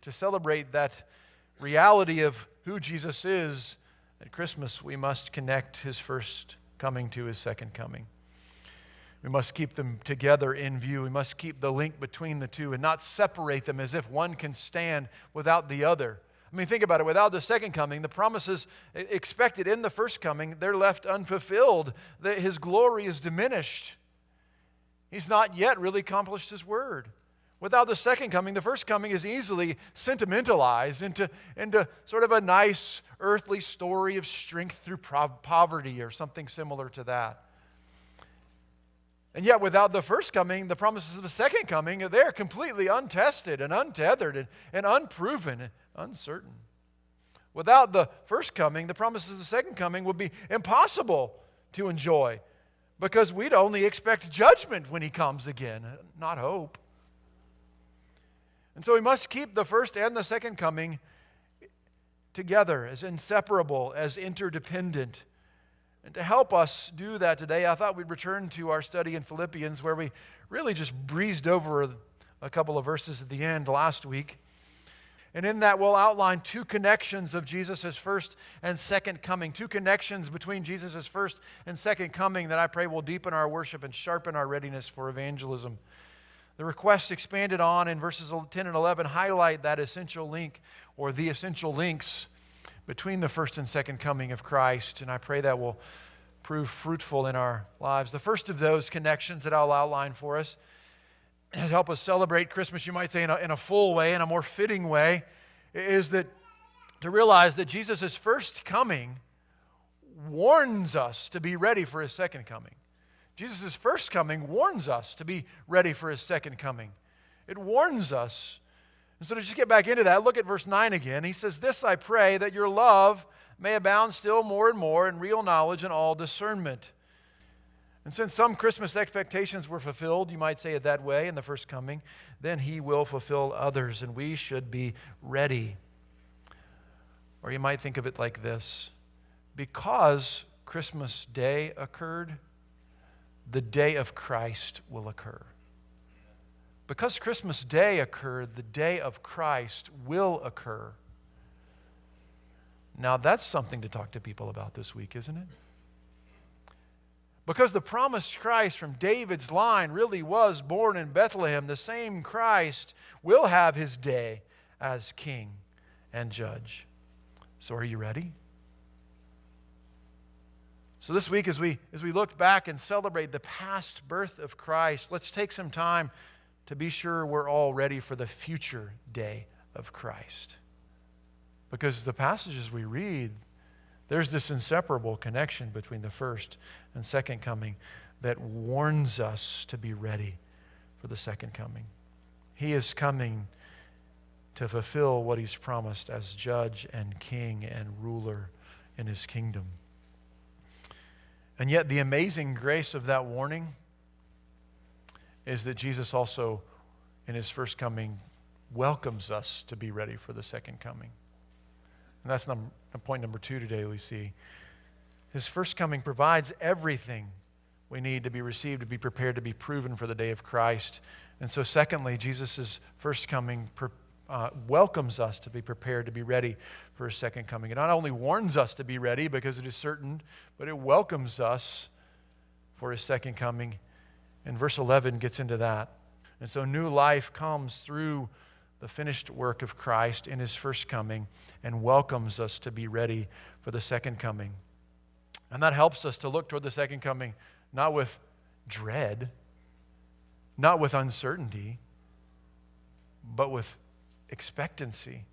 to celebrate that reality of who Jesus is at Christmas, we must connect his first coming to his second coming. We must keep them together in view. We must keep the link between the two and not separate them as if one can stand without the other. I mean, think about it. Without the second coming, the promises expected in the first coming, they're left unfulfilled. His glory is diminished. He's not yet really accomplished his word. Without the second coming, the first coming is easily sentimentalized into sort of a nice earthly story of strength through poverty or something similar to that. And yet without the first coming, the promises of the second coming, they're completely untested and untethered and unproven and uncertain. Without the first coming, the promises of the second coming would be impossible to enjoy because we'd only expect judgment when he comes again, not hope. And so we must keep the first and the second coming together as inseparable, as interdependent. And to help us do that today, I thought we'd return to our study in Philippians where we really just breezed over a couple of verses at the end last week. And in that, we'll outline two connections of Jesus' first and second coming, two connections between Jesus' first and second coming that I pray will deepen our worship and sharpen our readiness for evangelism. The requests expanded on in verses 10 and 11 highlight that essential link or the essential links between the first and second coming of Christ, and I pray that will prove fruitful in our lives. The first of those connections that I'll outline for us to help us celebrate Christmas, you might say in a full way, in a more fitting way, is that to realize that Jesus' first coming warns us to be ready for his second coming. Jesus' first coming warns us to be ready for his second coming. It warns us. And so to just get back into that, look at verse 9 again. He says, "This I pray, that your love may abound still more and more in real knowledge and all discernment." And since some Christmas expectations were fulfilled, you might say it that way, in the first coming, then he will fulfill others, and we should be ready. Or you might think of it like this: because Christmas Day occurred, the day of Christ will occur. Because Christmas Day occurred, the day of Christ will occur. Now that's something to talk to people about this week, isn't it? Because the promised Christ from David's line really was born in Bethlehem, the same Christ will have his day as king and judge. So are you ready? So this week, as we look back and celebrate the past birth of Christ, let's take some time to be sure we're all ready for the future day of Christ. Because the passages we read, there's this inseparable connection between the first and second coming that warns us to be ready for the second coming. He is coming to fulfill what he's promised as judge and king and ruler in his kingdom. And yet the amazing grace of that warning is that Jesus also, in his first coming, welcomes us to be ready for the second coming. And that's point number 2 today we see. His first coming provides everything we need to be received, to be prepared, to be proven for the day of Christ. And so secondly, Jesus' first coming welcomes us to be prepared, to be ready for his second coming. It not only warns us to be ready because it is certain, but it welcomes us for his second coming. And verse 11 gets into that. And so new life comes through the finished work of Christ in his first coming and welcomes us to be ready for the second coming. And that helps us to look toward the second coming not with dread, not with uncertainty, but with expectancy,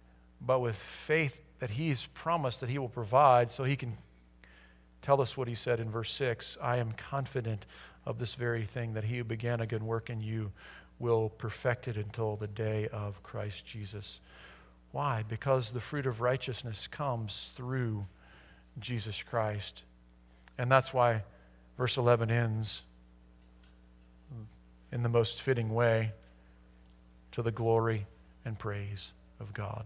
but with faith that he's promised that he will provide, so he can tell us what he said in verse 6, "I am confident of this very thing, that he who began a good work in you will perfect it until the day of Christ Jesus." Why? Because the fruit of righteousness comes through Jesus Christ. And that's why verse 11 ends in the most fitting way, to the glory and praise of God.